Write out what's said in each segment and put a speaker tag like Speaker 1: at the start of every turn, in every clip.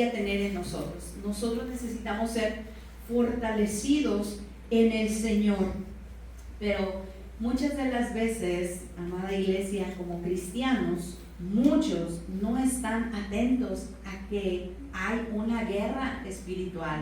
Speaker 1: tener en nosotros. Nosotros necesitamos ser fortalecidos en el Señor, pero muchas de las veces, amada iglesia, como cristianos, muchos no están atentos a que hay una guerra espiritual,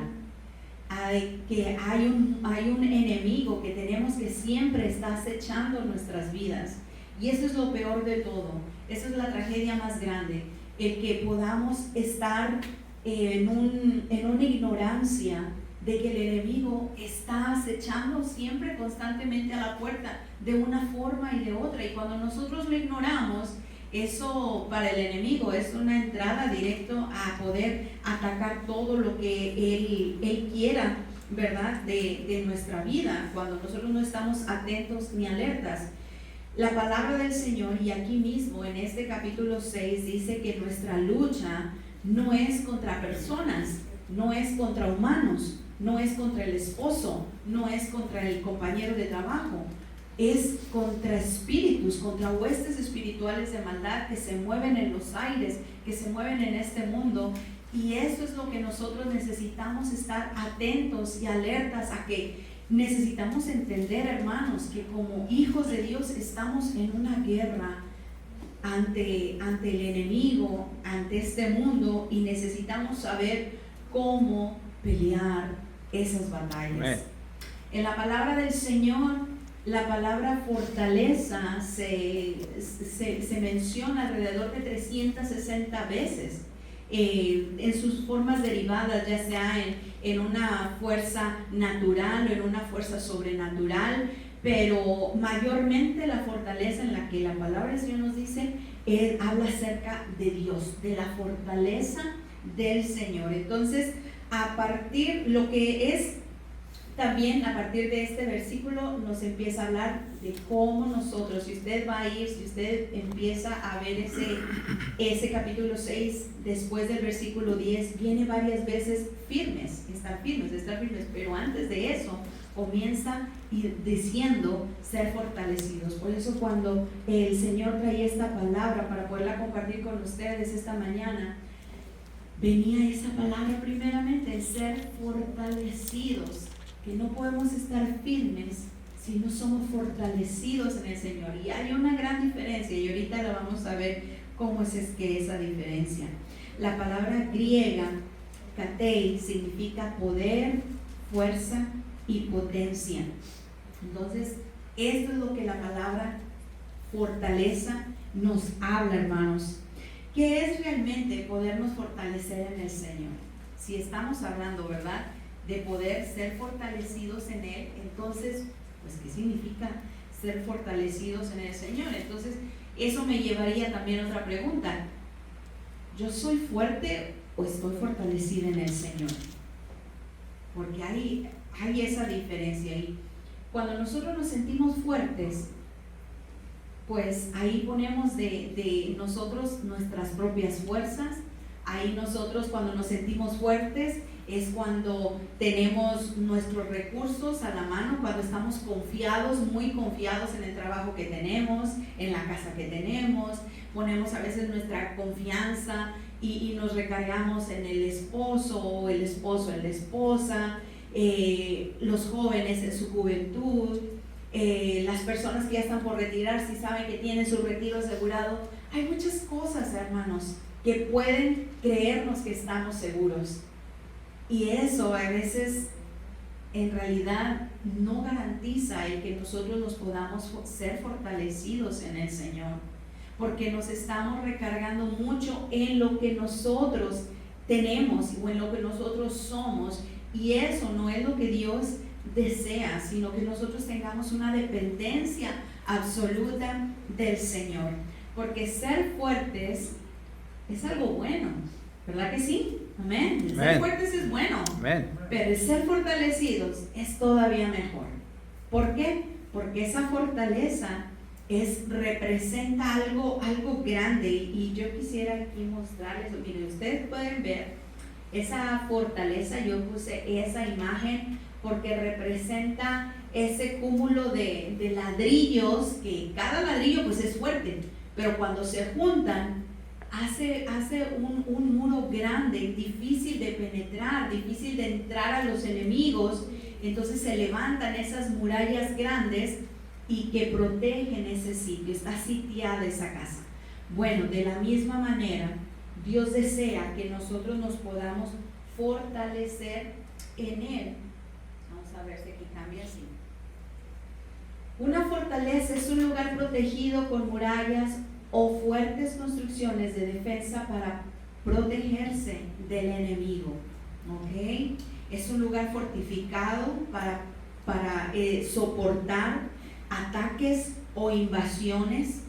Speaker 1: que hay un enemigo que tenemos que siempre está acechando nuestras vidas. Y eso es lo peor de todo, eso es la tragedia más grande, el que podamos estar en una ignorancia de que el enemigo está acechando siempre constantemente a la puerta de una forma y de otra, y cuando nosotros lo ignoramos, eso para el enemigo es una entrada directo a poder atacar todo lo que él quiera, ¿verdad? De nuestra vida, cuando nosotros no estamos atentos ni alertas. La palabra del Señor, y aquí mismo en este capítulo 6, dice que nuestra lucha no es contra personas, no es contra humanos, no es contra el esposo, no es contra el compañero de trabajo, es contra espíritus, contra huestes espirituales de maldad que se mueven en los aires, que se mueven en este mundo. Y eso es lo que nosotros necesitamos estar atentos y alertas a, que necesitamos entender, hermanos, que como hijos de Dios estamos en una guerra ante el enemigo, ante este mundo, y necesitamos saber cómo pelear esas batallas. Amén. En la palabra del Señor, la palabra fortaleza se menciona alrededor de 360 veces en sus formas derivadas, ya sea en una fuerza natural o en una fuerza sobrenatural, pero mayormente la fortaleza en la que la palabra del Señor nos dice habla acerca de Dios, de la fortaleza del Señor. Entonces, a partir lo que es también a partir de este versículo nos empieza a hablar de cómo nosotros, si usted va a ir, si usted empieza a ver ese capítulo 6 después del versículo 10, viene varias veces estar firmes, pero antes de eso comienza diciendo ser fortalecidos. Por eso cuando el Señor traía esta palabra para poderla compartir con ustedes esta mañana, venía esa palabra primeramente, ser fortalecidos, que no podemos estar firmes si no somos fortalecidos en el Señor. Y hay una gran diferencia, y ahorita la vamos a ver cómo es que esa diferencia. La palabra griega, katei, significa poder, fuerza y potencia. Entonces, esto es lo que la palabra fortaleza nos habla, hermanos. ¿Qué es realmente podernos fortalecer en el Señor? Si estamos hablando, ¿verdad?, de poder ser fortalecidos en Él, entonces, pues, ¿qué significa ser fortalecidos en el Señor? Entonces, eso me llevaría también a otra pregunta. ¿Yo soy fuerte o estoy fortalecida en el Señor? Porque hay esa diferencia. Y cuando nosotros nos sentimos fuertes, pues ahí ponemos de nosotros nuestras propias fuerzas. Ahí nosotros, cuando nos sentimos fuertes, es cuando tenemos nuestros recursos a la mano, cuando estamos confiados, muy confiados en el trabajo que tenemos, en la casa que tenemos. Ponemos a veces nuestra confianza y nos recargamos en el esposo o el esposo en la esposa, los jóvenes en su juventud, las personas que ya están por retirarse y saben que tienen su retiro asegurado. Hay muchas cosas, hermanos, que pueden creernos que estamos seguros. Y eso a veces en realidad no garantiza el que nosotros nos podamos ser fortalecidos en el Señor, porque nos estamos recargando mucho en lo que nosotros tenemos o en lo que nosotros somos, y eso no es lo que Dios desea, sino que nosotros tengamos una dependencia absoluta del Señor, porque ser fuertes es algo bueno, ¿verdad que sí? Amén. El ser fuertes es bueno. Amén. Pero el ser fortalecidos es todavía mejor. ¿Por qué? Porque esa fortaleza representa algo grande, y yo quisiera aquí mostrarles. Miren, ustedes pueden ver esa fortaleza. Yo puse esa imagen porque representa ese cúmulo de ladrillos, que cada ladrillo pues es fuerte, pero cuando se juntan hace un muro grande, difícil de penetrar, difícil de entrar a los enemigos. Entonces se levantan esas murallas grandes y que protegen ese sitio, está sitiada esa casa. Bueno, de la misma manera, Dios desea que nosotros nos podamos fortalecer en Él. Vamos a ver si aquí cambia así. Una fortaleza es un lugar protegido con murallas o fuertes construcciones de defensa para protegerse del enemigo. ¿Ok? Es un lugar fortificado para soportar ataques o invasiones.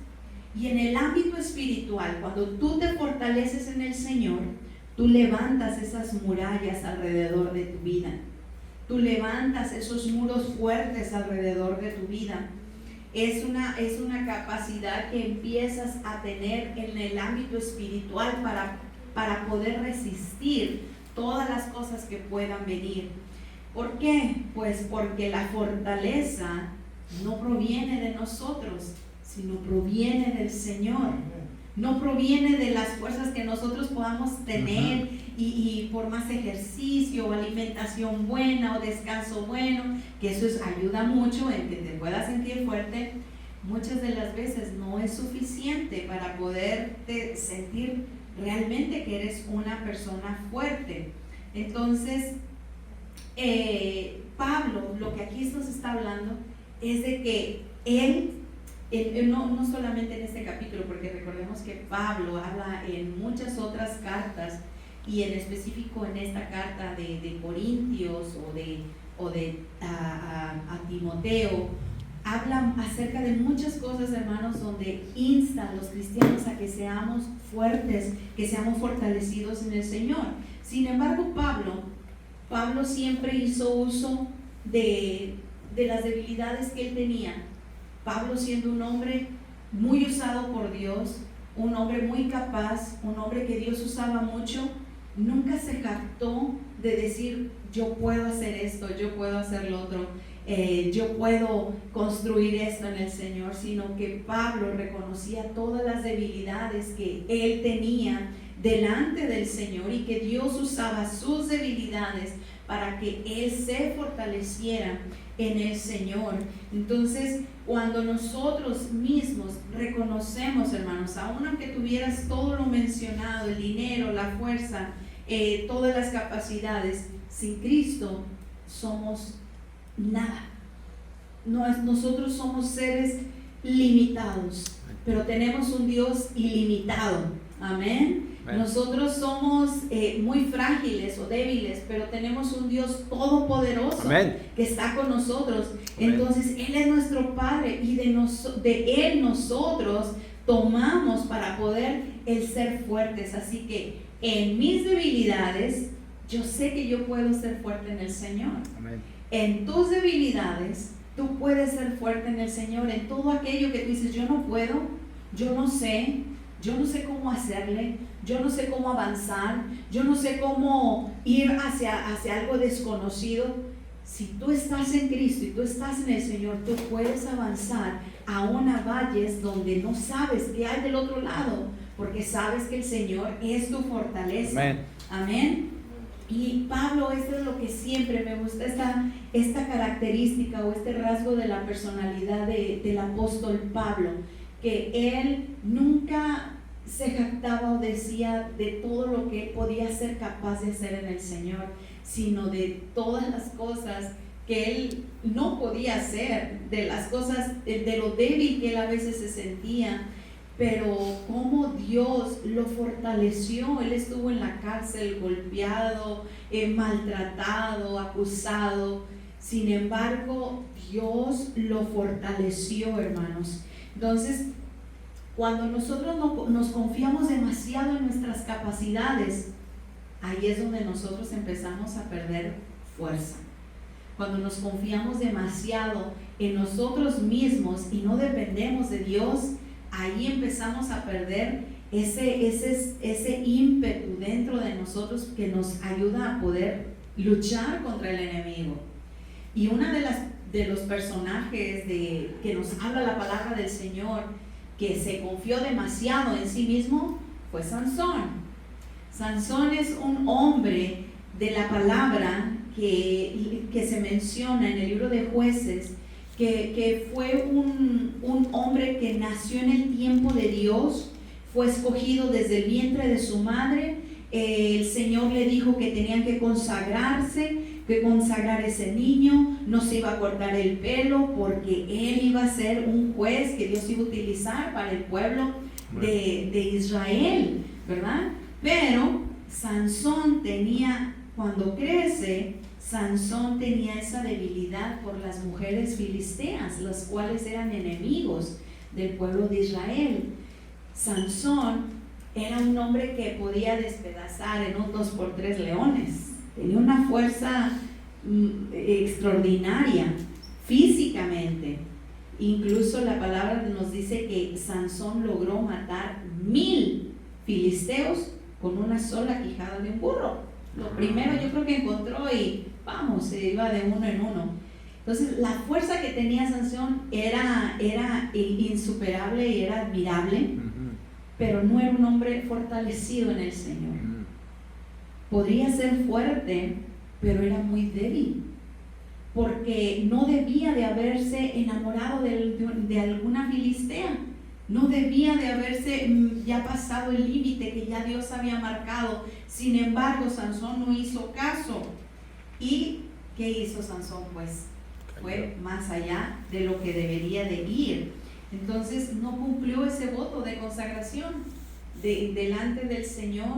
Speaker 1: Y en el ámbito espiritual, cuando tú te fortaleces en el Señor, tú levantas esas murallas alrededor de tu vida. Tú levantas esos muros fuertes alrededor de tu vida. Es una capacidad que empiezas a tener en el ámbito espiritual para poder resistir todas las cosas que puedan venir. ¿Por qué? Pues porque la fortaleza no proviene de nosotros, sino proviene del Señor. No proviene de las fuerzas que nosotros podamos tener y por más ejercicio o alimentación buena o descanso bueno, que eso ayuda mucho en que te puedas sentir fuerte. Muchas de las veces no es suficiente para poderte sentir realmente que eres una persona fuerte. Entonces, Pablo, lo que aquí nos está hablando es de que él no solamente en este capítulo, porque recordemos que Pablo habla en muchas otras cartas y en específico en esta carta de Corintios o de a Timoteo, habla acerca de muchas cosas, hermanos, donde instan a los cristianos a que seamos fuertes, que seamos fortalecidos en el Señor. Sin embargo, Pablo siempre hizo uso de las debilidades que él tenía. Pablo, siendo un hombre muy usado por Dios, un hombre muy capaz, un hombre que Dios usaba mucho, nunca se jactó de decir: yo puedo hacer esto, yo puedo hacer lo otro, yo puedo construir esto en el Señor, sino que Pablo reconocía todas las debilidades que él tenía delante del Señor y que Dios usaba sus debilidades para que él se fortaleciera en el Señor. Entonces, cuando nosotros mismos reconocemos, hermanos, aun aunque tuvieras todo lo mencionado, el dinero, la fuerza, todas las capacidades, sin Cristo somos nada. Nosotros somos seres limitados, pero tenemos un Dios ilimitado. Amén. Nosotros somos muy frágiles o débiles, pero tenemos un Dios todopoderoso. Amén. Que está con nosotros. Amén. Entonces Él es nuestro Padre y de Él nosotros tomamos para poder el ser fuertes. Así que en mis debilidades yo sé que yo puedo ser fuerte en el Señor. Amén. En tus debilidades tú puedes ser fuerte en el Señor. En todo aquello que tú dices: yo no puedo, yo no sé cómo hacerle, yo no sé cómo avanzar, yo no sé cómo ir hacia algo desconocido. Si tú estás en Cristo y tú estás en el Señor, tú puedes avanzar aún a valles donde no sabes qué hay del otro lado, porque sabes que el Señor es tu fortaleza. Amén. Amén. Y Pablo, esto es lo que siempre me gusta, esta característica o este rasgo de la personalidad del apóstol Pablo, que él nunca se jactaba o decía de todo lo que él podía ser capaz de hacer en el Señor, sino de todas las cosas que él no podía hacer, de las cosas, de lo débil que él a veces se sentía, pero cómo Dios lo fortaleció. Él estuvo en la cárcel, golpeado, maltratado, acusado. Sin embargo, Dios lo fortaleció, hermanos. Entonces, cuando nosotros nos confiamos demasiado en nuestras capacidades, ahí es donde nosotros empezamos a perder fuerza. Cuando nos confiamos demasiado en nosotros mismos y no dependemos de Dios, ahí empezamos a perder ese ímpetu dentro de nosotros que nos ayuda a poder luchar contra el enemigo. Y una de los personajes que nos habla la palabra del Señor, que se confió demasiado en sí mismo, fue Sansón. Sansón es un hombre de la palabra que se menciona en el libro de Jueces, que fue un hombre que nació en el tiempo de Dios, fue escogido desde el vientre de su madre. El Señor le dijo que tenían que consagrarse, que consagrar ese niño, no se iba a cortar el pelo porque él iba a ser un juez que Dios iba a utilizar para el pueblo de Israel, ¿verdad? Pero Sansón cuando crece, Sansón tenía esa debilidad por las mujeres filisteas, las cuales eran enemigos del pueblo de Israel. Sansón era un hombre que podía despedazar en un 2x3 leones. Tenía una fuerza extraordinaria físicamente. Incluso la palabra nos dice que Sansón logró matar 1000 filisteos con una sola quijada de un burro. Lo primero yo creo que encontró y vamos, se iba de uno en uno. Entonces la fuerza que tenía Sansón era insuperable y era admirable, pero no era un hombre fortalecido en el Señor. Podría ser fuerte, pero era muy débil, porque no debía de haberse enamorado de alguna filistea, no debía de haberse ya pasado el límite que ya Dios había marcado. Sin embargo, Sansón no hizo caso. ¿Y qué hizo Sansón? Pues fue más allá de lo que debería de ir. Entonces no cumplió ese voto de consagración delante del Señor.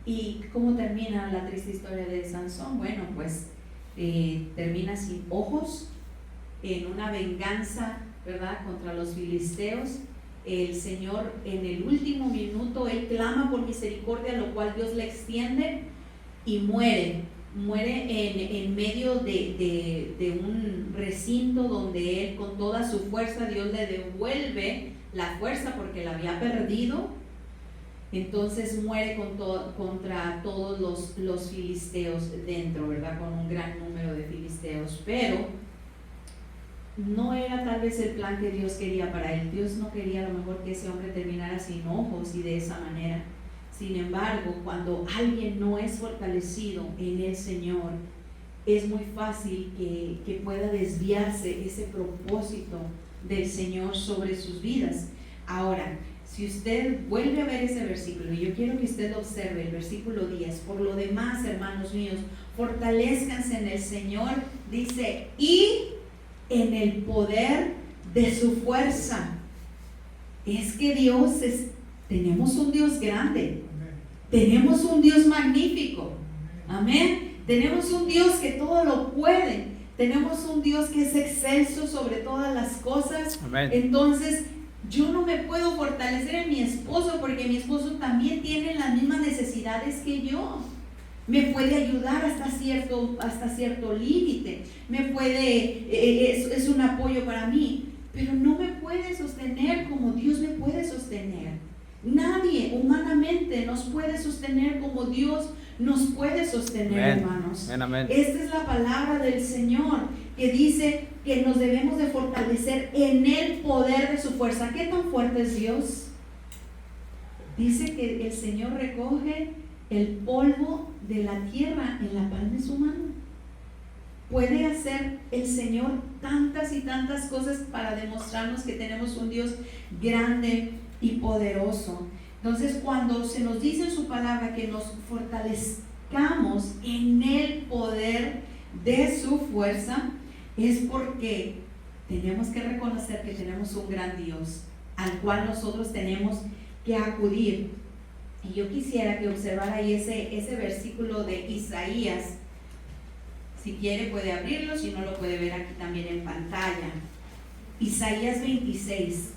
Speaker 1: ¿Y cómo termina la triste historia de Sansón? Bueno, pues termina sin ojos, en una venganza, ¿verdad?, contra los filisteos. El Señor en el último minuto, él clama por misericordia, lo cual Dios le extiende y muere en medio de un recinto donde él, con toda su fuerza, Dios le devuelve la fuerza porque la había perdido. Entonces muere contra todos los filisteos dentro, ¿verdad?, con un gran número de filisteos. Pero no era tal vez el plan que Dios quería para él. Dios no quería a lo mejor que ese hombre terminara sin ojos y de esa manera. Sin embargo, cuando alguien no es fortalecido en el Señor, es muy fácil que pueda desviarse ese propósito del Señor sobre sus vidas. Ahora, si usted vuelve a ver ese versículo, y yo quiero que usted observe el versículo 10, por lo demás, hermanos míos, fortalezcanse en el Señor, dice, y en el poder de su fuerza. Es que tenemos un Dios grande, tenemos un Dios magnífico, amén. Tenemos un Dios que todo lo puede, tenemos un Dios que es excelso sobre todas las cosas. Amén. Entonces yo no me puedo fortalecer en mi esposo porque mi esposo también tiene las mismas necesidades que yo. Me puede ayudar hasta cierto límite, es un apoyo para mí, pero no me puede sostener como Dios me puede sostener. Nadie humanamente nos puede sostener como Dios nos puede sostener. Amén. Hermanos. Amén. Esta es la palabra del Señor, que dice que nos debemos de fortalecer en el poder de su fuerza. ¿Qué tan fuerte es Dios? Dice que el Señor recoge el polvo de la tierra en la palma de su mano. Puede hacer el Señor tantas y tantas cosas para demostrarnos que tenemos un Dios grande y poderoso. Entonces, cuando se nos dice en su palabra que nos fortalezcamos en el poder de su fuerza, es porque tenemos que reconocer que tenemos un gran Dios al cual nosotros tenemos que acudir. Y yo quisiera que observara ahí ese versículo de Isaías. Si quiere puede abrirlo, si no lo puede ver aquí también en pantalla. Isaías 26.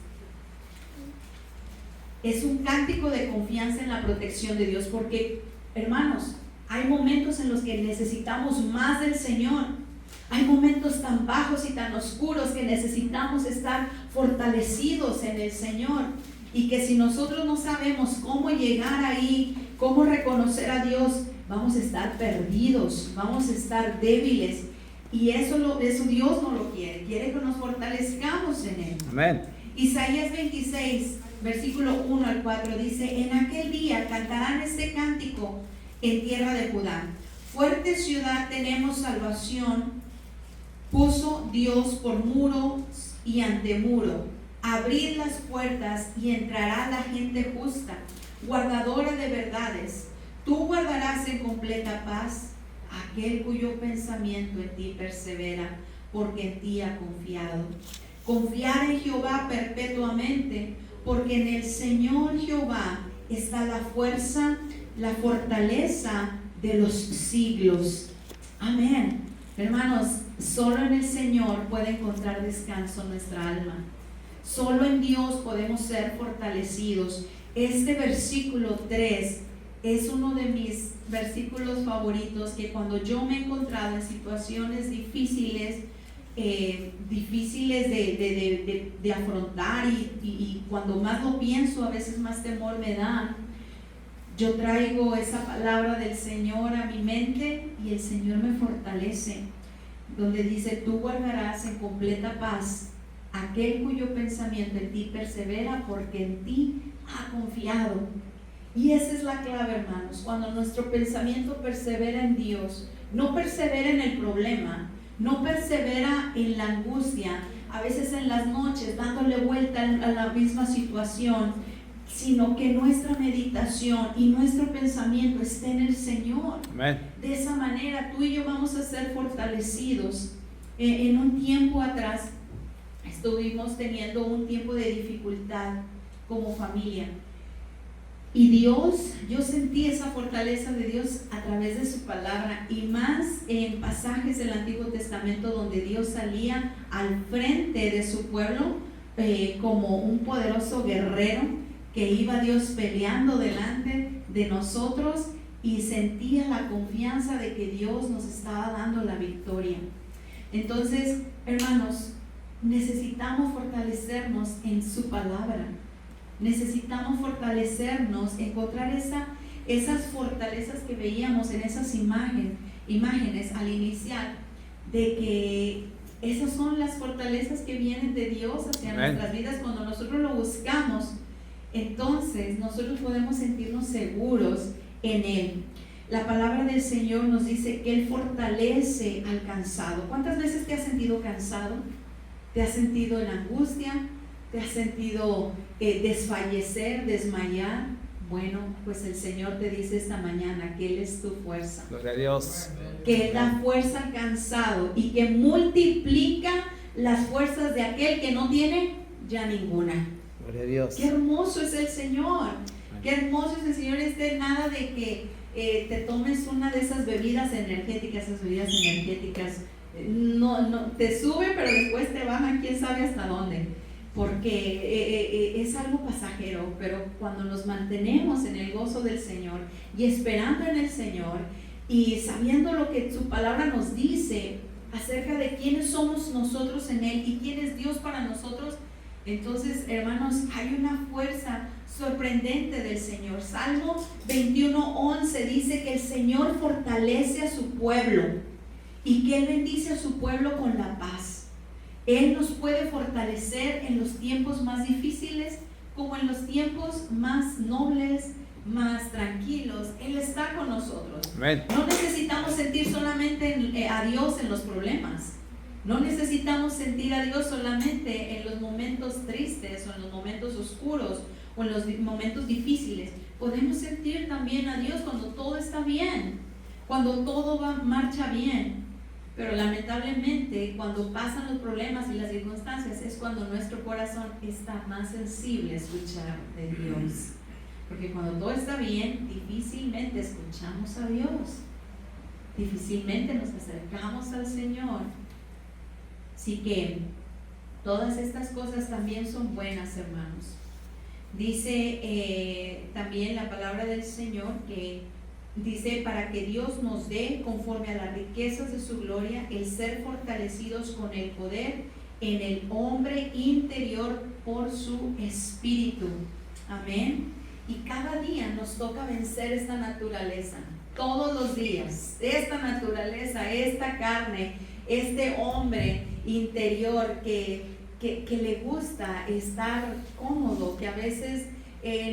Speaker 1: Es un cántico de confianza en la protección de Dios, porque, hermanos, hay momentos en los que necesitamos más del Señor. Hay momentos tan bajos y tan oscuros que necesitamos estar fortalecidos en el Señor. Y que si nosotros no sabemos cómo llegar ahí, cómo reconocer a Dios, vamos a estar perdidos, vamos a estar débiles. Y eso Dios no lo quiere. Quiere que nos fortalezcamos en Él. Amén. Isaías 26, versículo 1 al 4 dice: en aquel día cantarán este cántico en tierra de Judá. Fuerte ciudad, tenemos salvación, puso Dios por muro y antemuro. Abrid las puertas y entrará la gente justa, guardadora de verdades. Tú guardarás en completa paz aquel cuyo pensamiento en ti persevera, porque en ti ha confiado. Confiar en Jehová perpetuamente, porque en el Señor Jehová está la fuerza, la fortaleza de los siglos. Amén. Hermanos, solo en el Señor puede encontrar descanso nuestra alma. Solo en Dios podemos ser fortalecidos. Este versículo 3 es uno de mis versículos favoritos, que cuando yo me he encontrado en situaciones difíciles de afrontar y cuando más lo pienso, a veces más temor me da, yo traigo esa palabra del Señor a mi mente y el Señor me fortalece, donde dice: tú guardarás en completa paz aquel cuyo pensamiento en ti persevera, porque en ti ha confiado. Y esa es la clave, hermanos. Cuando nuestro pensamiento persevera en Dios, no persevera en el problema, no persevera en la angustia, a veces en las noches dándole vuelta a la misma situación, sino que nuestra meditación y nuestro pensamiento esté en el Señor. Amén. De esa manera tú y yo vamos a ser fortalecidos. En un tiempo atrás estuvimos teniendo un tiempo de dificultad como familia, y Dios, yo sentí esa fortaleza de Dios a través de su palabra, y más en pasajes del Antiguo Testamento donde Dios salía al frente de su pueblo como un poderoso guerrero, que iba Dios peleando delante de nosotros, y sentía la confianza de que Dios nos estaba dando la victoria. Entonces, hermanos, necesitamos fortalecernos en su palabra. Necesitamos fortalecernos, encontrar esas fortalezas que veíamos en esas imágenes al iniciar, de que esas son las fortalezas que vienen de Dios hacia nuestras vidas. Cuando nosotros lo buscamos, entonces nosotros podemos sentirnos seguros en Él. La palabra del Señor nos dice que Él fortalece al cansado. ¿Cuántas veces te has sentido cansado? ¿Te has sentido en angustia? ¿Te has sentido desfallecer, desmayar? Bueno, pues el Señor te dice esta mañana que Él es tu fuerza. Gloria a Dios. Que Él da fuerza al cansado y que multiplica las fuerzas de aquel que no tiene ya ninguna. Gloria a Dios. Qué hermoso es el Señor. Qué hermoso es el Señor. Nada de que te tomes una de esas bebidas energéticas, no te sube, pero después te baja quién sabe hasta dónde, porque es algo pasajero. Pero cuando nos mantenemos en el gozo del Señor y esperando en el Señor y sabiendo lo que su palabra nos dice acerca de quiénes somos nosotros en Él y quién es Dios para nosotros, entonces, hermanos, hay una fuerza sorprendente del Señor. Salmo 21:11 dice que el Señor fortalece a su pueblo y que Él bendice a su pueblo con la paz. Él nos puede fortalecer en los tiempos más difíciles como en los tiempos más nobles, más tranquilos. Él está con nosotros. Amén. No necesitamos sentir solamente a Dios en los problemas. No necesitamos sentir a Dios solamente en los momentos tristes o en los momentos oscuros o en los momentos difíciles. Podemos sentir también a Dios cuando todo está bien, cuando todo marcha bien. Pero lamentablemente, cuando pasan los problemas y las circunstancias, es cuando nuestro corazón está más sensible a escuchar de Dios. Porque cuando todo está bien, difícilmente escuchamos a Dios, difícilmente nos acercamos al Señor. Así que todas estas cosas también son buenas, hermanos. Dice también la palabra del Señor que dice: para que Dios nos dé, conforme a las riquezas de su gloria, el ser fortalecidos con el poder en el hombre interior por su espíritu. Amén. Y cada día nos toca vencer esta naturaleza, todos los días, esta naturaleza, esta carne, este hombre interior que que le gusta estar cómodo, que a veces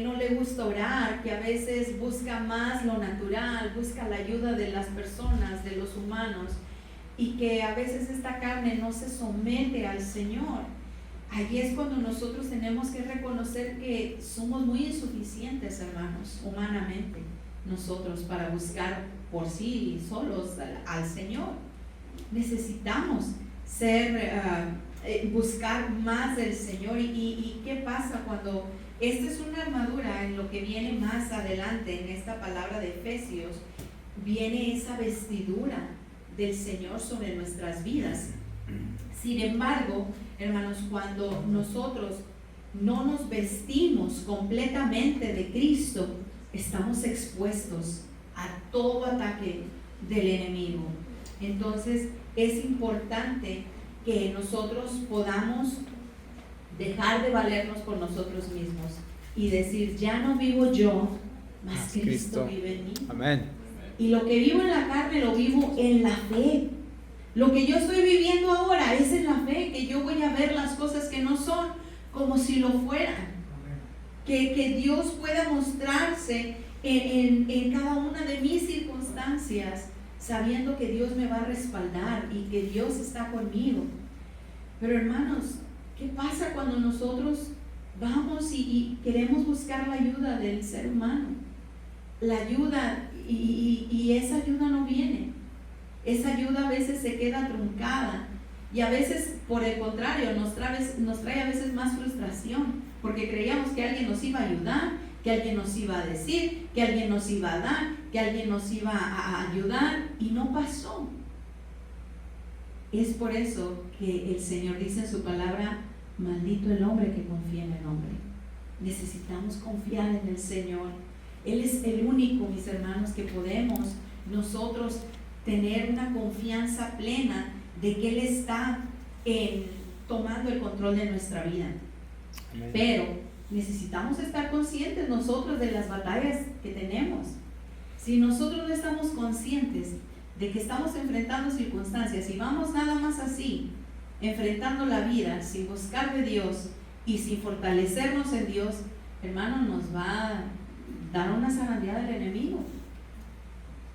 Speaker 1: no le gusta orar, que a veces busca más lo natural, busca la ayuda de las personas, de los humanos, y que a veces esta carne no se somete al Señor. Allí es cuando nosotros tenemos que reconocer que somos muy insuficientes, hermanos, humanamente, nosotros para buscar por sí solos al Señor. Necesitamos buscar más del Señor. ¿Y qué pasa cuando esta es una armadura? En lo que viene más adelante en esta palabra de Efesios, viene esa vestidura del Señor sobre nuestras vidas. Sin embargo, hermanos, cuando nosotros no nos vestimos completamente de Cristo, estamos expuestos a todo ataque del enemigo. Entonces es importante que nosotros podamos dejar de valernos por nosotros mismos y decir, ya no vivo yo, mas Cristo vive en mí.
Speaker 2: Amén.
Speaker 1: Y lo que vivo en la carne lo vivo en la fe. Lo que yo estoy viviendo ahora es en la fe, que yo voy a ver las cosas que no son como si lo fueran. Que Dios pueda mostrarse en cada una de mis circunstancias, sabiendo que Dios me va a respaldar y que Dios está conmigo. Pero hermanos, ¿qué pasa cuando nosotros vamos y queremos buscar la ayuda del ser humano? La ayuda, y esa ayuda no viene. Esa ayuda a veces se queda truncada y a veces, por el contrario, nos trae a veces más frustración, porque creíamos que alguien nos iba a ayudar, que alguien nos iba a decir, que alguien nos iba a dar, que alguien nos iba a ayudar, y no pasó. Es por eso que el Señor dice en su palabra, maldito el hombre que confía en el hombre. Necesitamos confiar en el Señor. Él es el único, mis hermanos, que podemos nosotros tener una confianza plena de que Él está tomando el control de nuestra vida. Amén. Pero necesitamos estar conscientes nosotros de las batallas que tenemos. Si nosotros no estamos conscientes de que estamos enfrentando circunstancias y vamos nada más así, enfrentando la vida sin buscar de Dios y sin fortalecernos en Dios, hermano, nos va a dar una zarandeada del enemigo.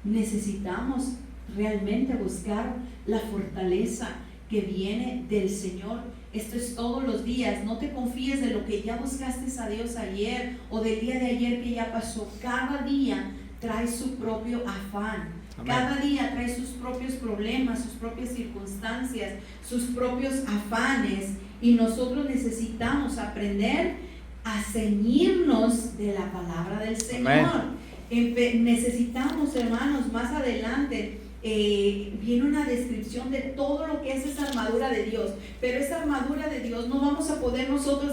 Speaker 1: Necesitamos realmente buscar la fortaleza que viene del Señor. Esto es todos los días. No te confíes de lo que ya buscaste a Dios ayer o del día de ayer que ya pasó. Cada día trae su propio afán. Amén. Cada día trae sus propios problemas, sus propias circunstancias, sus propios afanes, y nosotros necesitamos aprender a ceñirnos de la palabra del Señor. Necesitamos, hermanos, más adelante viene una descripción de todo lo que es esa armadura de Dios, pero esa armadura de Dios no vamos a poder nosotros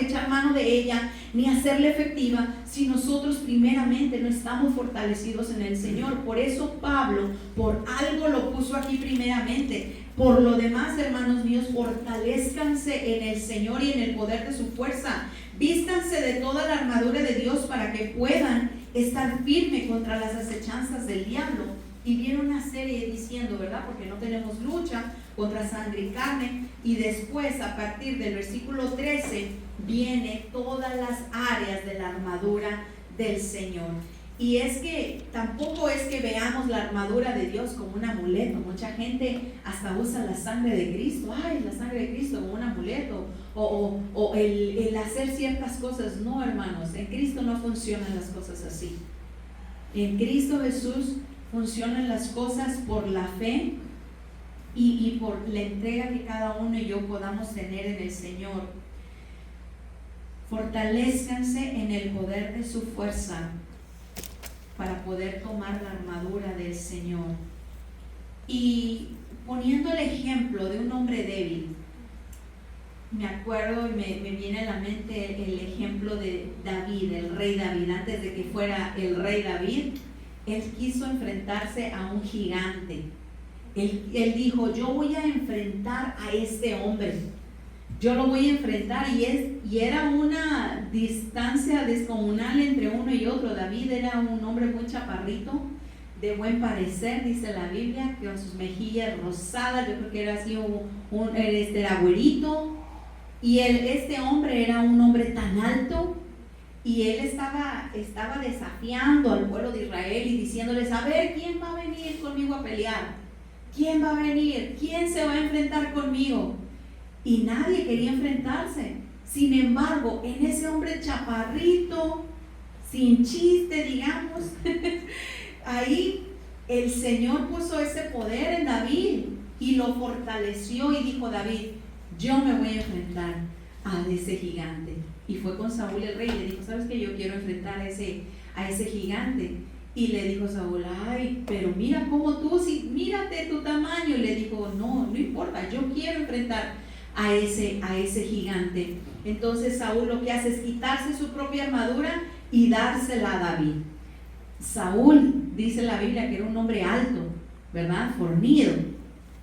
Speaker 1: echar mano de ella ni hacerla efectiva si nosotros primeramente no estamos fortalecidos en el Señor. Por eso Pablo, por algo lo puso aquí primeramente. Por lo demás, hermanos míos, fortalezcanse en el Señor y en el poder de su fuerza. Vístanse de toda la armadura de Dios para que puedan estar firmes contra las acechanzas del diablo. Y viene una serie diciendo, ¿verdad? Porque no tenemos lucha contra sangre y carne. Y después, a partir del versículo 13, viene todas las áreas de la armadura del Señor. Y es que tampoco es que veamos la armadura de Dios como un amuleto. Mucha gente hasta usa la sangre de Cristo. Ay, la sangre de Cristo como un amuleto. O el hacer ciertas cosas. No, hermanos, en Cristo no funcionan las cosas así. En Cristo Jesús funcionan las cosas por la fe y por la entrega que cada uno y yo podamos tener en el Señor. Fortalezcanse en el poder de su fuerza para poder tomar la armadura del Señor. Y poniendo el ejemplo de un hombre débil, me acuerdo y me viene a la mente el ejemplo de David, el rey David. Antes de que fuera el rey David, él quiso enfrentarse a un gigante. Él dijo, yo voy a enfrentar a este hombre, yo lo voy a enfrentar, y era una distancia descomunal entre uno y otro. David era un hombre muy chaparrito, de buen parecer, dice la Biblia, con sus mejillas rosadas. Yo creo que era así, era güerito. Y este hombre era un hombre tan alto, y él estaba desafiando al pueblo de Israel y diciéndoles: a ver, ¿quién va a venir conmigo a pelear? ¿Quién va a venir? ¿Quién se va a enfrentar conmigo? Y nadie quería enfrentarse. Sin embargo, en ese hombre chaparrito, sin chiste, digamos, ahí el Señor puso ese poder en David y lo fortaleció, y dijo David: yo me voy a enfrentar a ese gigante. Y fue con Saúl el rey y le dijo: ¿sabes qué? Yo quiero enfrentar a ese gigante. Y le dijo Saúl: ay, pero mira cómo tú, si, mírate tu tamaño. Y le dijo: no importa, yo quiero enfrentar a ese gigante. Entonces Saúl lo que hace es quitarse su propia armadura y dársela a David. Saúl, dice la Biblia, que era un hombre alto, ¿verdad? Fornido.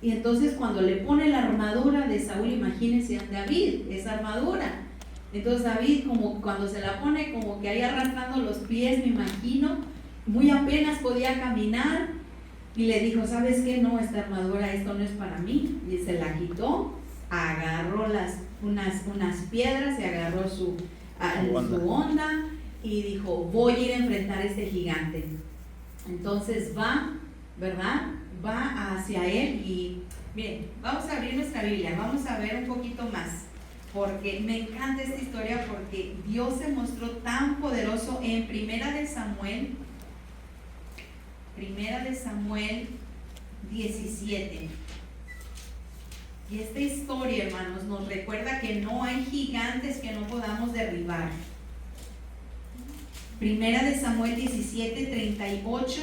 Speaker 1: Y entonces cuando le pone la armadura de Saúl, imagínense a David, esa armadura. Entonces David, como cuando se la pone, como que ahí arrastrando los pies, me imagino, muy apenas podía caminar, y le dijo: ¿sabes qué? No, esta armadura, esto no es para mí. Y se la quitó, agarró unas piedras, y agarró su onda, y dijo: voy a ir a enfrentar a este gigante. Entonces va, ¿verdad? Va hacia él. Y miren, vamos a abrir nuestra Biblia, vamos a ver un poquito más, porque me encanta esta historia, porque Dios se mostró tan poderoso en Primera de Samuel 17. Y esta historia, hermanos, nos recuerda que no hay gigantes que no podamos derribar. Primera de Samuel 17, 38.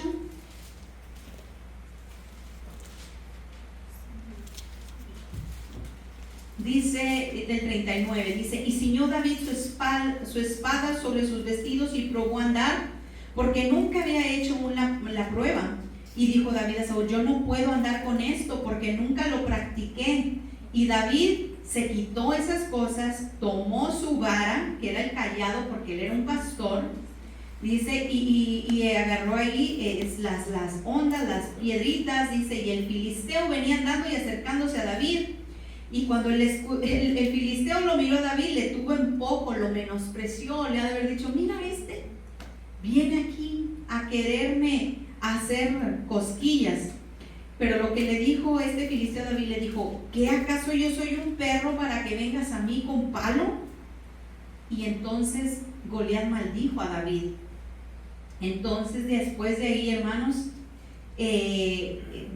Speaker 1: Dice del 39, dice: y ciñó David su espada sobre sus vestidos y probó a andar, porque nunca había hecho la prueba. Y dijo David a Saúl: yo no puedo andar con esto, porque nunca lo practiqué. Y David se quitó esas cosas, tomó su vara, que era el cayado, porque él era un pastor, dice, y agarró ahí las ondas, las piedritas, dice, y el filisteo venía andando y acercándose a David. Y cuando el filisteo lo miró a David, le tuvo en poco, lo menospreció, le ha de haber dicho: mira, viene aquí a quererme hacer cosquillas. Pero lo que le dijo este filisteo a David, le dijo: ¿qué acaso yo soy un perro para que vengas a mí con palo? Y entonces Goliat maldijo a David. Entonces después de ahí, hermanos,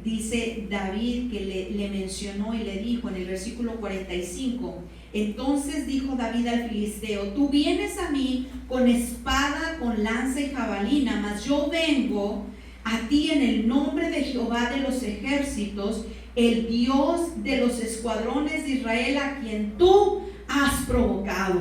Speaker 1: dice David que le mencionó y le dijo en el versículo 45: entonces dijo David al filisteo: tú vienes a mí con espada, con lanza y jabalina, mas yo vengo a ti en el nombre de Jehová de los ejércitos, el Dios de los escuadrones de Israel, a quien tú has provocado.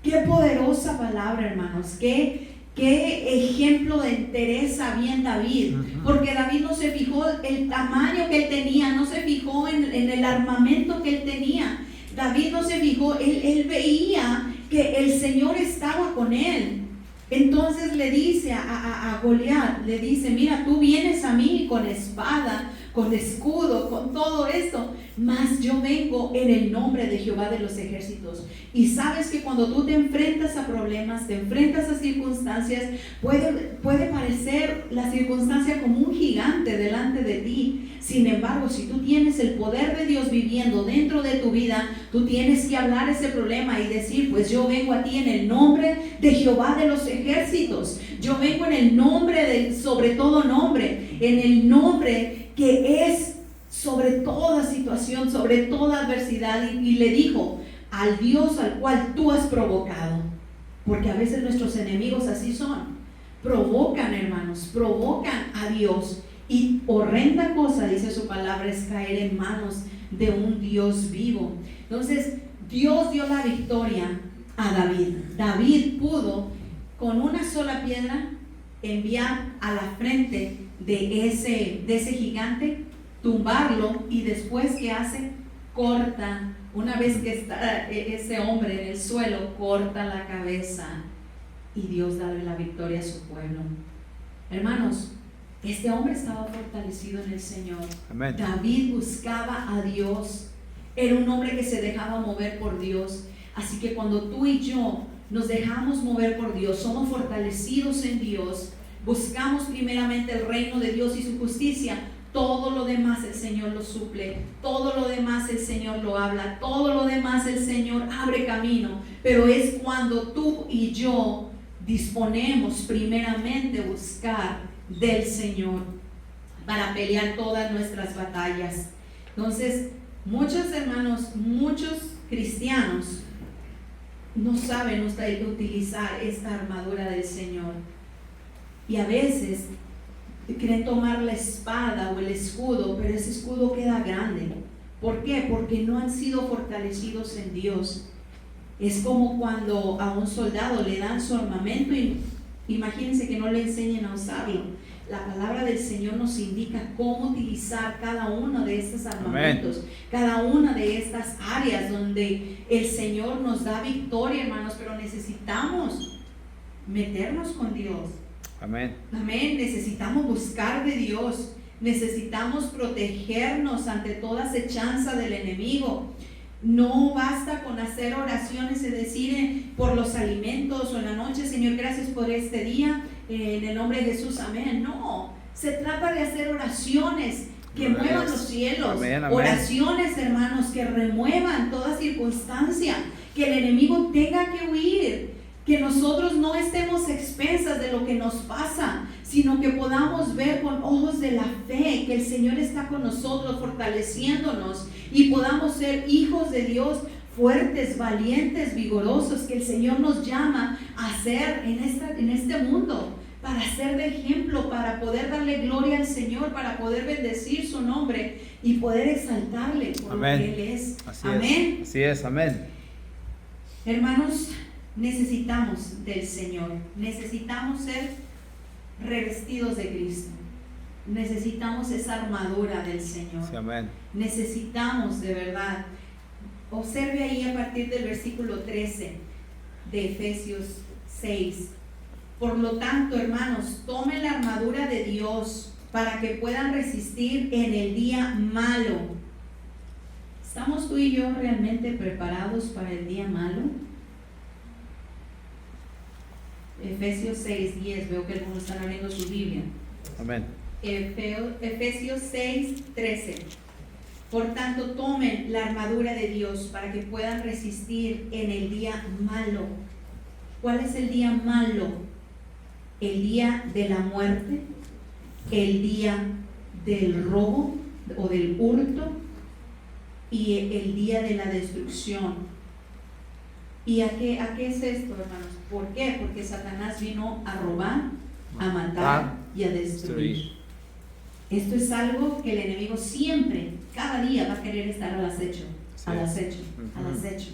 Speaker 1: Qué poderosa palabra, hermanos. Qué ejemplo de entereza había en David, porque David no se fijó el tamaño que él tenía, no se fijó en el armamento que él tenía. David no se fijó, él veía que el Señor estaba con él. Entonces le dice a Goliat, le dice: mira, tú vienes a mí con espada, con escudo, con todo esto, mas yo vengo en el nombre de Jehová de los ejércitos. Y sabes que cuando tú te enfrentas a problemas, te enfrentas a circunstancias, puede parecer la circunstancia como un gigante delante de ti. Sin embargo, si tú tienes el poder de Dios viviendo dentro de tu vida, tú tienes que hablar ese problema y decir: pues yo vengo a ti en el nombre de Jehová de los ejércitos. Yo vengo en el nombre sobre todo nombre, en el nombre que es sobre toda situación, sobre toda adversidad. Y le dijo: al Dios al cual tú has provocado. Porque a veces nuestros enemigos así son, provocan, hermanos, provocan a Dios. Y horrenda cosa, dice su palabra, es caer en manos de un Dios vivo. Entonces Dios dio la victoria a David. David pudo con una sola piedra enviar a la frente de ese gigante, tumbarlo, y después, ¿qué hace? Corta, una vez que está ese hombre en el suelo, corta la cabeza, y Dios da la victoria a su pueblo. Hermanos, Este hombre estaba fortalecido en el Señor.
Speaker 2: Amén.
Speaker 1: David buscaba a Dios. Era un hombre que se dejaba mover por Dios. Así que cuando tú y yo nos dejamos mover por Dios, somos fortalecidos en Dios, buscamos primeramente el reino de Dios y su justicia, todo lo demás el Señor lo suple, todo lo demás el Señor lo habla, todo lo demás el Señor abre camino. Pero es cuando tú y yo disponemos primeramente buscar del Señor para pelear todas nuestras batallas. Entonces, muchos hermanos, muchos cristianos no saben utilizar esta armadura del Señor, y a veces quieren tomar la espada o el escudo, pero ese escudo queda grande. ¿Por qué? Porque no han sido fortalecidos en Dios. Es como cuando a un soldado le dan su armamento y imagínense que no le enseñen a usarlo. La palabra del Señor nos indica cómo utilizar cada uno de estos armamentos. Amén. Cada una de estas áreas donde el Señor nos da victoria, hermanos, pero necesitamos meternos con Dios.
Speaker 2: Amén.
Speaker 1: Amén. Necesitamos buscar de Dios. Necesitamos protegernos ante toda acechanza del enemigo. No basta con hacer oraciones y decir por los alimentos o en la noche, Señor, gracias por este día, en el nombre de Jesús, amén. No, se trata de hacer oraciones que muevan los cielos. Amén, amén. Oraciones, hermanos, que remuevan toda circunstancia, que el enemigo tenga que huir, que nosotros no estemos expensas de lo que nos pasa, sino que podamos ver con ojos de la fe que el Señor está con nosotros, fortaleciéndonos, y podamos ser hijos de Dios fuertes, valientes, vigorosos, que el Señor nos llama a ser en este mundo, para ser de ejemplo, para poder darle gloria al Señor, para poder bendecir su nombre y poder exaltarle por amén. Lo que Él es.
Speaker 2: Así
Speaker 1: amén.
Speaker 2: Es. Así es, amén.
Speaker 1: Hermanos, necesitamos del Señor, necesitamos ser revestidos de Cristo, necesitamos esa armadura del Señor.
Speaker 2: Sí, amén.
Speaker 1: Necesitamos de verdad. Observe ahí a partir del versículo 13 de Efesios 6. Por lo tanto, hermanos, tomen la armadura de Dios para que puedan resistir en el día malo. ¿Estamos tú y yo realmente preparados para el día malo? Efesios 6:10, veo que algunos están abriendo su Biblia.
Speaker 2: Amén.
Speaker 1: Efesios 6:13. Por tanto, tomen la armadura de Dios para que puedan resistir en el día malo. ¿Cuál es el día malo? El día de la muerte, el día del robo o del hurto y el día de la destrucción. ¿Y a qué es esto, hermanos? ¿Por qué? Porque Satanás vino a robar, a matar y a destruir. Esto es algo que el enemigo siempre, cada día va a querer estar al acecho, al acecho, al acecho.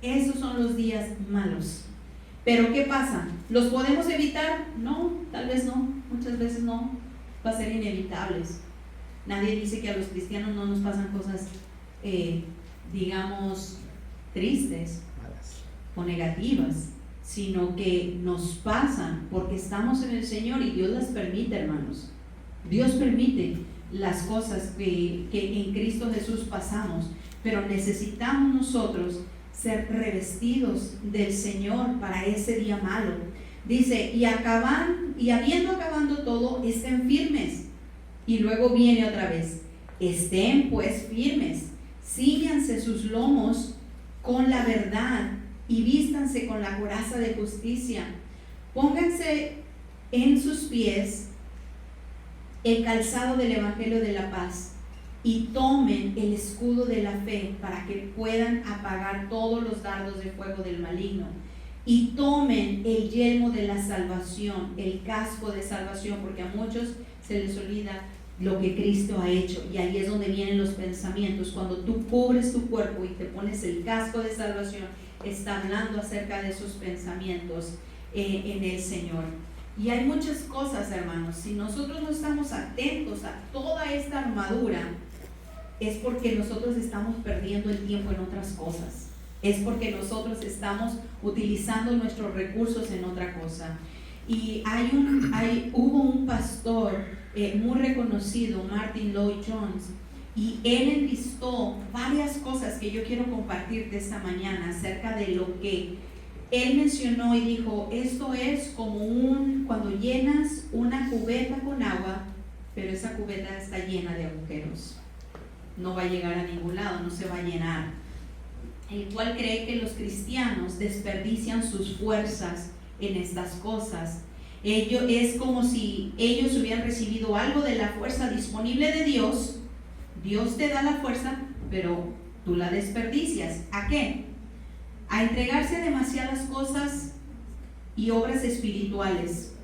Speaker 1: Esos son los días malos. Pero ¿qué pasa? ¿Los podemos evitar? No, tal vez no, muchas veces no, va a ser inevitables. Nadie dice que a los cristianos no nos pasan cosas, digamos, tristes o negativas, sino que nos pasan porque estamos en el Señor y Dios las permite, hermanos. Dios permite las cosas que en Cristo Jesús pasamos, pero necesitamos nosotros ser revestidos del Señor para ese día malo. Dice, y habiendo acabado todo, estén firmes. Y luego viene otra vez, estén pues firmes, cíñanse sus lomos con la verdad y vístanse con la coraza de justicia. Pónganse en sus pies el calzado del evangelio de la paz y tomen el escudo de la fe para que puedan apagar todos los dardos de fuego del maligno, y tomen el yelmo de la salvación, el casco de salvación, porque a muchos se les olvida lo que Cristo ha hecho, y ahí es donde vienen los pensamientos. Cuando tú cubres tu cuerpo y te pones el casco de salvación, está hablando acerca de esos pensamientos en el Señor. Y hay muchas cosas, hermanos, si nosotros no estamos atentos a toda esta armadura, es porque nosotros estamos perdiendo el tiempo en otras cosas, es porque nosotros estamos utilizando nuestros recursos en otra cosa. Y hubo un pastor muy reconocido, Martin Lloyd-Jones, y él enlistó varias cosas que yo quiero compartirte esta mañana acerca de lo que él mencionó y dijo: esto es como cuando llenas una cubeta con agua, pero esa cubeta está llena de agujeros, no va a llegar a ningún lado, no se va a llenar. El cual cree que los cristianos desperdician sus fuerzas en estas cosas. Es como si ellos hubieran recibido algo de la fuerza disponible de Dios. Dios te da la fuerza, pero tú la desperdicias. ¿A qué? A entregarse a demasiadas cosas y obras espirituales,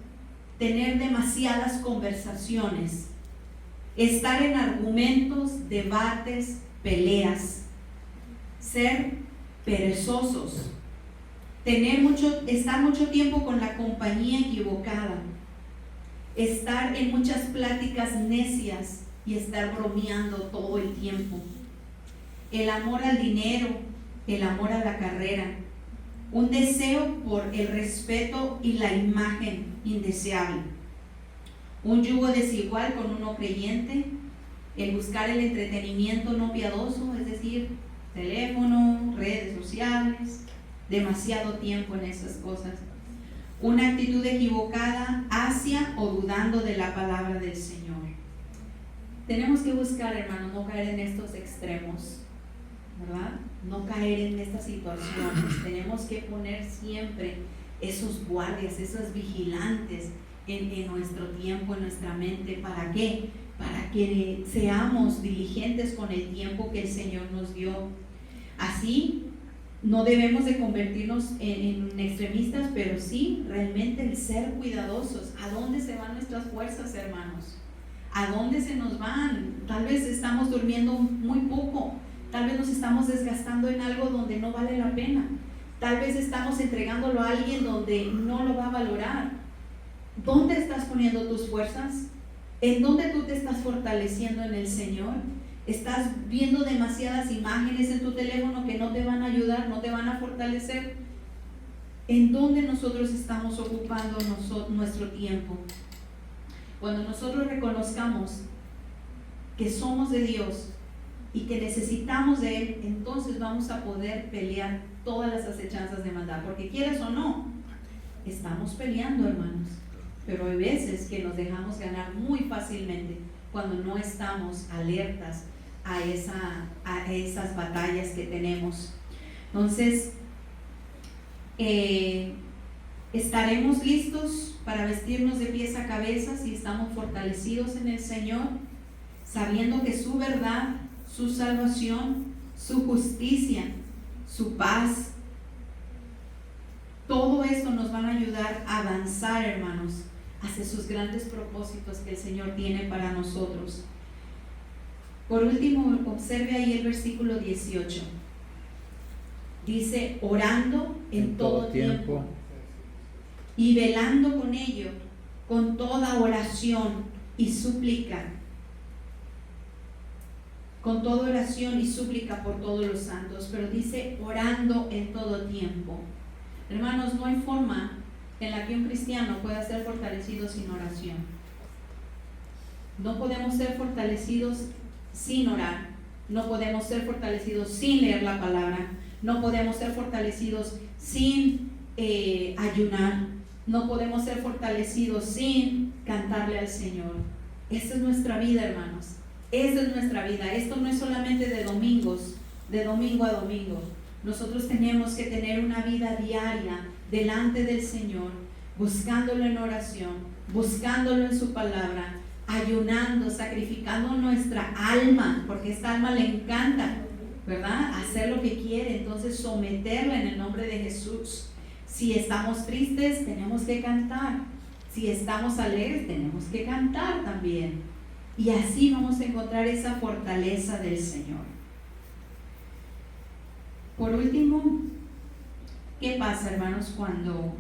Speaker 1: tener demasiadas conversaciones, estar en argumentos, debates, peleas, ser perezosos, estar mucho tiempo con la compañía equivocada, estar en muchas pláticas necias y estar bromeando todo el tiempo, el amor al dinero, el amor a la carrera, un deseo por el respeto y la imagen indeseable, un yugo desigual con un no creyente, el buscar el entretenimiento no piadoso, es decir, teléfono, redes sociales, demasiado tiempo en esas cosas, una actitud equivocada hacia o dudando de la palabra del Señor. Tenemos que buscar, hermanos, no caer en estos extremos, ¿verdad? No caer en estas situaciones. Tenemos que poner siempre esos guardias, esos vigilantes en nuestro tiempo, en nuestra mente. ¿Para qué? Para que seamos diligentes con el tiempo que el Señor nos dio. Así, no debemos de convertirnos en extremistas, pero sí realmente el ser cuidadosos. ¿A dónde se van nuestras fuerzas, hermanos? ¿A dónde se nos van? Tal vez estamos durmiendo muy poco, tal vez nos estamos desgastando en algo donde no vale la pena, tal vez estamos entregándolo a alguien donde no lo va a valorar. ¿Dónde estás poniendo tus fuerzas? ¿En dónde tú te estás fortaleciendo en el Señor? ¿Estás viendo demasiadas imágenes en tu teléfono que no te van a ayudar, no te van a fortalecer? ¿En dónde nosotros estamos ocupando nuestro tiempo? Cuando nosotros reconozcamos que somos de Dios y que necesitamos de Él, entonces vamos a poder pelear todas las acechanzas de maldad, porque quieras o no, estamos peleando, hermanos, pero hay veces que nos dejamos ganar muy fácilmente cuando no estamos alertas a esas batallas que tenemos. Entonces, estaremos listos para vestirnos de pies a cabeza si estamos fortalecidos en el Señor, sabiendo que su verdad, su salvación, su justicia, su paz, todo esto nos van a ayudar a avanzar, hermanos, hacia sus grandes propósitos que el Señor tiene para nosotros. Por último, observe ahí el versículo 18. Dice: orando en todo tiempo y velando con ello, con toda oración y súplica, con toda oración y súplica por todos los santos. Pero dice orando en todo tiempo. Hermanos, no hay forma en la que un cristiano pueda ser fortalecido sin oración. No podemos ser fortalecidos sin orar, no podemos ser fortalecidos sin leer la palabra, no podemos ser fortalecidos sin ayunar, no podemos ser fortalecidos sin cantarle al Señor. Esta es nuestra vida, hermanos, esta es nuestra vida. Esto no es solamente de domingos, de domingo a domingo. Nosotros tenemos que tener una vida diaria delante del Señor, buscándolo en oración, buscándolo en su palabra, ayunando, sacrificando nuestra alma, porque esta alma le encanta, ¿verdad?, hacer lo que quiere. Entonces someterla en el nombre de Jesús. Si estamos tristes, tenemos que cantar. Si estamos alegres, tenemos que cantar también. Y así vamos a encontrar esa fortaleza del Señor. Por último, ¿qué pasa, hermanos, cuando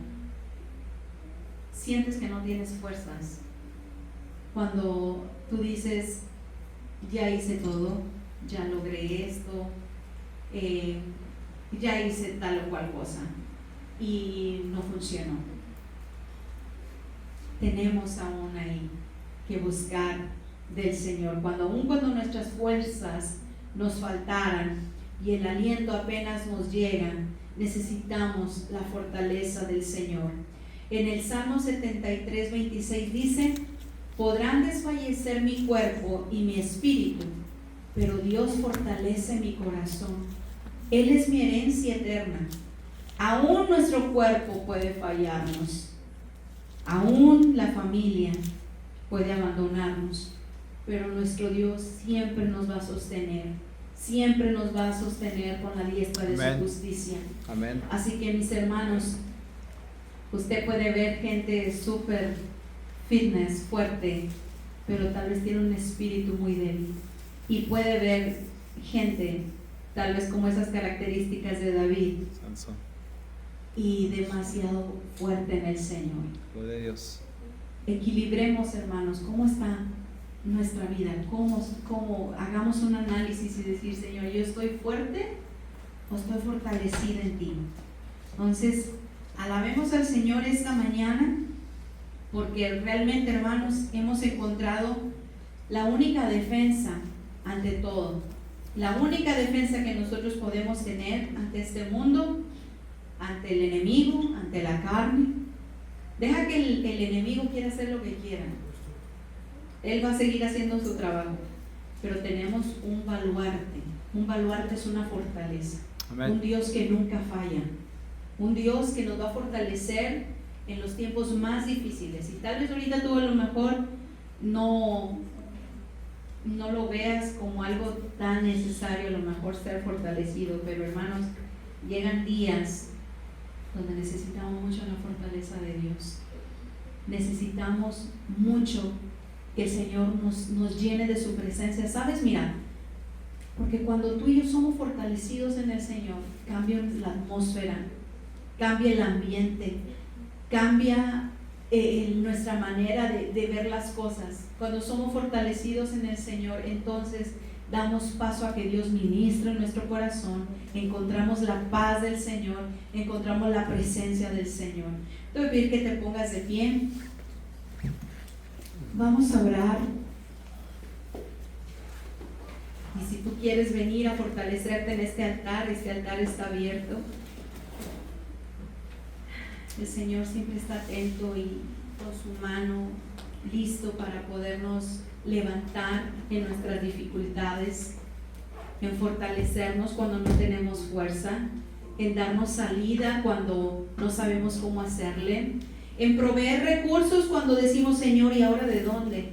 Speaker 1: sientes que no tienes fuerzas? Cuando tú dices: ya hice todo, ya logré esto, ya hice tal o cual cosa y no funcionó. tenemos aún ahí que buscar del Señor. Cuando nuestras fuerzas nos faltaran y el aliento apenas nos llega, necesitamos la fortaleza del Señor. En el Salmo 73, 26 dice: podrán desfallecer mi cuerpo y mi espíritu, pero Dios fortalece mi corazón. Él es mi herencia eterna. Aún nuestro cuerpo puede fallarnos, aún la familia puede abandonarnos, pero nuestro Dios siempre nos va a sostener, siempre nos va a sostener con la diestra de
Speaker 2: Amén.
Speaker 1: su justicia.
Speaker 2: Amén.
Speaker 1: Así que, mis hermanos, usted puede ver gente súper fitness, fuerte, pero tal vez tiene un espíritu muy débil, y puede ver gente tal vez como esas características de David,
Speaker 2: Sansón.
Speaker 1: y demasiado fuerte en el Señor.
Speaker 2: Gloria a Dios.
Speaker 1: Equilibremos, hermanos, cómo está nuestra vida, cómo hagamos un análisis y decir: Señor, ¿yo estoy fuerte o estoy fortalecida en ti? Entonces, alabemos al Señor esta mañana, porque realmente, hermanos, hemos encontrado la única defensa ante todo, la única defensa que nosotros podemos tener ante este mundo, ante el enemigo, ante la carne. Deja que el enemigo quiera hacer lo que quiera, él va a seguir haciendo su trabajo, pero tenemos un baluarte. Un baluarte es una fortaleza.
Speaker 2: Amén.
Speaker 1: Un Dios que nunca falla, un Dios que nos va a fortalecer en los tiempos más difíciles. Y tal vez ahorita tú a lo mejor no lo veas como algo tan necesario, a lo mejor ser fortalecido, pero hermanos, llegan días donde necesitamos mucho la fortaleza de Dios. Necesitamos mucho que el Señor nos llene de su presencia. ¿Sabes? Mira, porque cuando tú y yo somos fortalecidos en el Señor, cambia la atmósfera, cambia el ambiente, cambia nuestra manera de ver las cosas. Cuando somos fortalecidos en el Señor, entonces damos paso a que Dios ministre en nuestro corazón, encontramos la paz del Señor, encontramos la presencia del Señor. Te voy a pedir que te pongas de pie. Vamos a orar. Y si tú quieres venir a fortalecerte en este altar está abierto. El Señor siempre está atento y con su mano listo para podernos levantar en nuestras dificultades, en fortalecernos cuando no tenemos fuerza, en darnos salida cuando no sabemos cómo hacerle, en proveer recursos cuando decimos: Señor, ¿y ahora de dónde?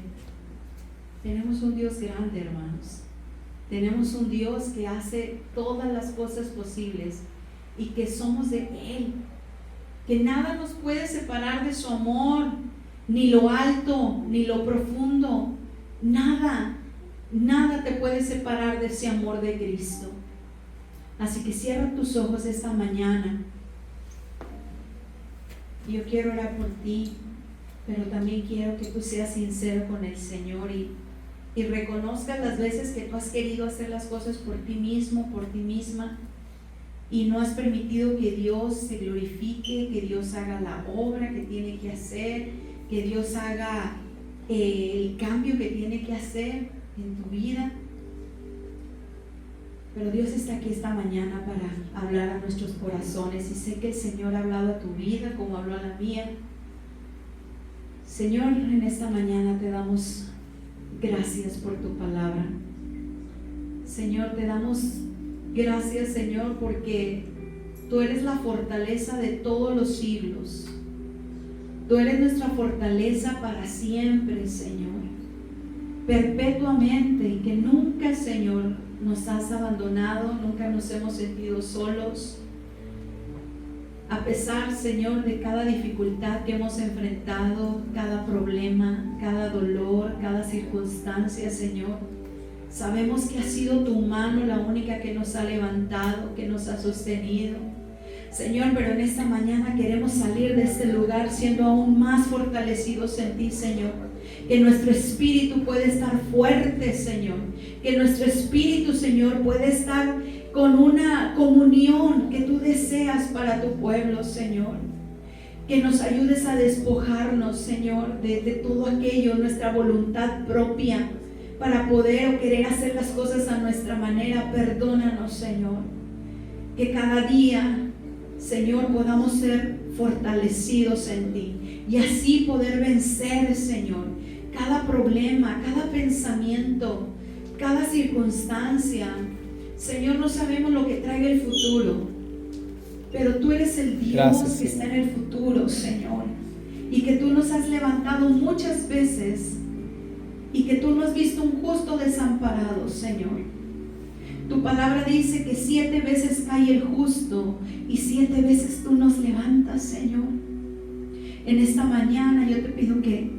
Speaker 1: Tenemos un Dios grande, hermanos. Tenemos un Dios que hace todas las cosas posibles y que somos de Él, que nada nos puede separar de su amor, ni lo alto, ni lo profundo. Nada te puede separar de ese amor de Cristo. Así que cierra tus ojos esta mañana. Yo quiero orar por ti, pero también quiero que tú seas sincero con el Señor y reconozcas las veces que tú has querido hacer las cosas por ti mismo, por ti misma, y no has permitido que Dios se glorifique, que Dios haga la obra que tiene que hacer, que Dios haga el cambio que tiene que hacer en tu vida. Pero Dios está aquí esta mañana para hablar a nuestros corazones, y sé que el Señor ha hablado a tu vida como habló a la mía. Señor, en esta mañana te damos gracias por tu palabra. Señor, te damos gracias, Señor, porque tú eres la fortaleza de todos los siglos. Tú eres nuestra fortaleza para siempre, Señor, perpetuamente, y que nunca, Señor, nos has abandonado, nunca nos hemos sentido solos. A pesar, Señor, de cada dificultad que hemos enfrentado, cada problema, cada dolor, cada circunstancia, Señor, sabemos que ha sido tu mano la única que nos ha levantado, que nos ha sostenido. Señor, pero en esta mañana queremos salir de este lugar siendo aún más fortalecidos en ti, Señor. Que nuestro espíritu puede estar fuerte, Señor. Que nuestro espíritu, Señor, puede estar con una comunión que tú deseas para tu pueblo, Señor. que nos ayudes a despojarnos, Señor, de todo aquello, nuestra voluntad propia, para poder o querer hacer las cosas a nuestra manera. Perdónanos, Señor, que cada día, Señor, podamos ser fortalecidos en ti y así poder vencer, Señor, cada problema, cada pensamiento, cada circunstancia. Señor, no sabemos lo que traiga el futuro, pero tú eres el Dios
Speaker 2: Gracias,
Speaker 1: que está en el futuro, Señor, y que tú nos has levantado muchas veces y que tú no has visto un justo desamparado, Señor. Tu palabra dice que 7 veces cae el justo y 7 veces tú nos levantas, Señor. En esta mañana yo te pido que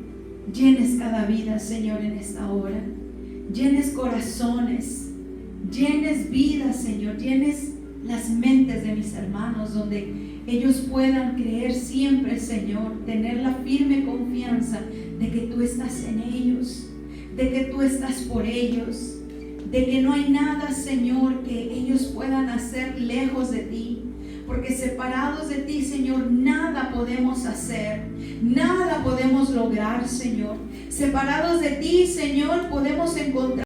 Speaker 1: llenes cada vida, Señor, en esta hora. Llenes corazones, llenes vidas, Señor, llenes las mentes de mis hermanos, donde ellos puedan creer siempre, Señor, tener la firme confianza de que tú estás en ellos, de que tú estás por ellos, de que no hay nada, Señor, que ellos puedan hacer lejos de ti, porque separados de ti, Señor, nada podemos hacer, nada podemos lograr, Señor. Separados de ti, Señor, podemos encontrar